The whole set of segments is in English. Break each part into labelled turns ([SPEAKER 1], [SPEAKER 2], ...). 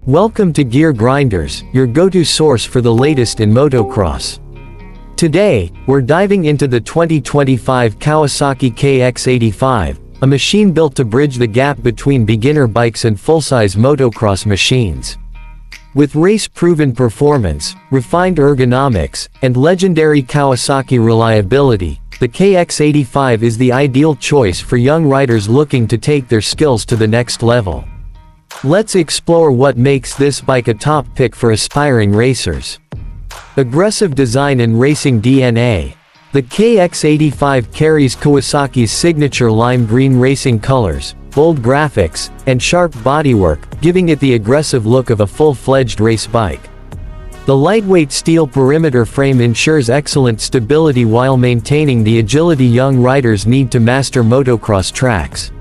[SPEAKER 1] Welcome to GearGrinders, your go-to source for the latest in motocross. Today, we're diving into the 2025 Kawasaki KX85, a machine built to bridge the gap between beginner bikes and full-size motocross machines. With race-proven performance, refined ergonomics, and legendary Kawasaki reliability, the KX85 is the ideal choice for young riders looking to take their skills to the next level. Let's explore what makes this bike a top pick for aspiring racers. Aggressive design and racing DNA. The KX85 carries Kawasaki's signature lime green racing colors, bold graphics, and sharp bodywork, giving it the aggressive look of a full-fledged race bike. The lightweight steel perimeter frame ensures excellent stability while maintaining the agility young riders need to master motocross tracks.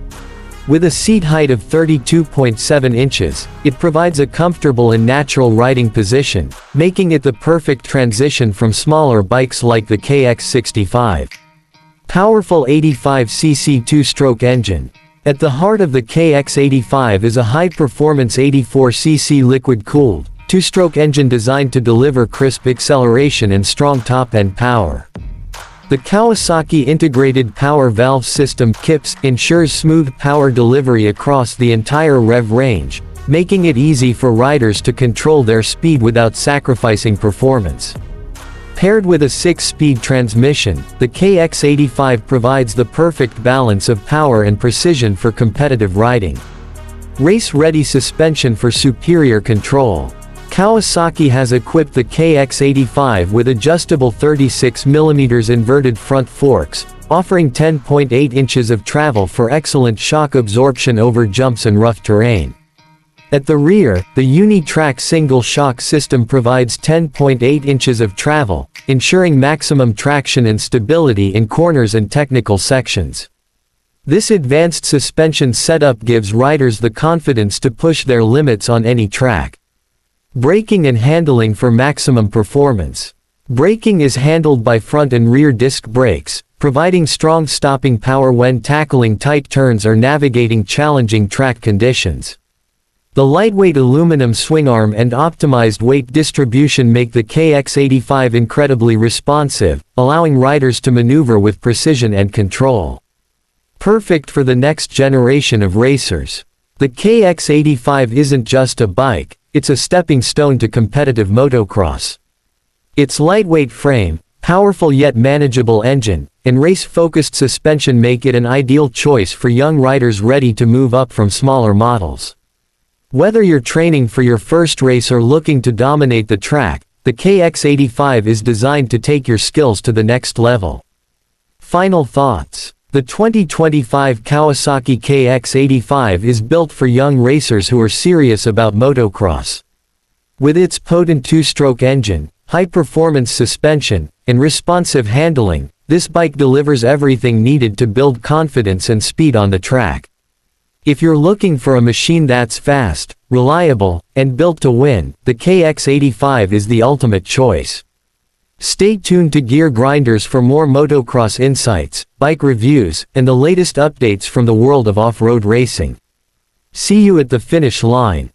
[SPEAKER 1] With a seat height of 32.7 inches, it provides a comfortable and natural riding position, making it the perfect transition from smaller bikes like the KX65. Powerful 85cc two-stroke engine. At the heart of the KX85 is a high-performance 84cc liquid-cooled, two-stroke engine designed to deliver crisp acceleration and strong top-end power. The Kawasaki Integrated Power Valve System (KIPS) ensures smooth power delivery across the entire rev range, making it easy for riders to control their speed without sacrificing performance. Paired with a 6-speed transmission, the KX85 provides the perfect balance of power and precision for competitive riding. Race-ready suspension for superior control. Kawasaki has equipped the KX85 with adjustable 36mm inverted front forks, offering 10.8 inches of travel for excellent shock absorption over jumps and rough terrain. At the rear, the Uni-Track single-shock system provides 10.8 inches of travel, ensuring maximum traction and stability in corners and technical sections. This advanced suspension setup gives riders the confidence to push their limits on any track. Braking and handling for maximum performance. Braking is handled by front and rear disc brakes, providing strong stopping power when tackling tight turns or navigating challenging track conditions. The lightweight aluminum swing arm and optimized weight distribution make the KX85 incredibly responsive, allowing riders to maneuver with precision and control. Perfect for the next generation of racers. The KX85 isn't just a bike, it's a stepping stone to competitive motocross. Its lightweight frame, powerful yet manageable engine, and race-focused suspension make it an ideal choice for young riders ready to move up from smaller models. Whether you're training for your first race or looking to dominate the track, the KX85 is designed to take your skills to the next level. Final thoughts. The 2025 Kawasaki KX85 is built for young racers who are serious about motocross. With its potent two-stroke engine, high-performance suspension, and responsive handling, this bike delivers everything needed to build confidence and speed on the track. If you're looking for a machine that's fast, reliable, and built to win, the KX85 is the ultimate choice. Stay tuned to GearGrinders for more motocross insights, bike reviews, and the latest updates from the world of off-road racing. See you at the finish line.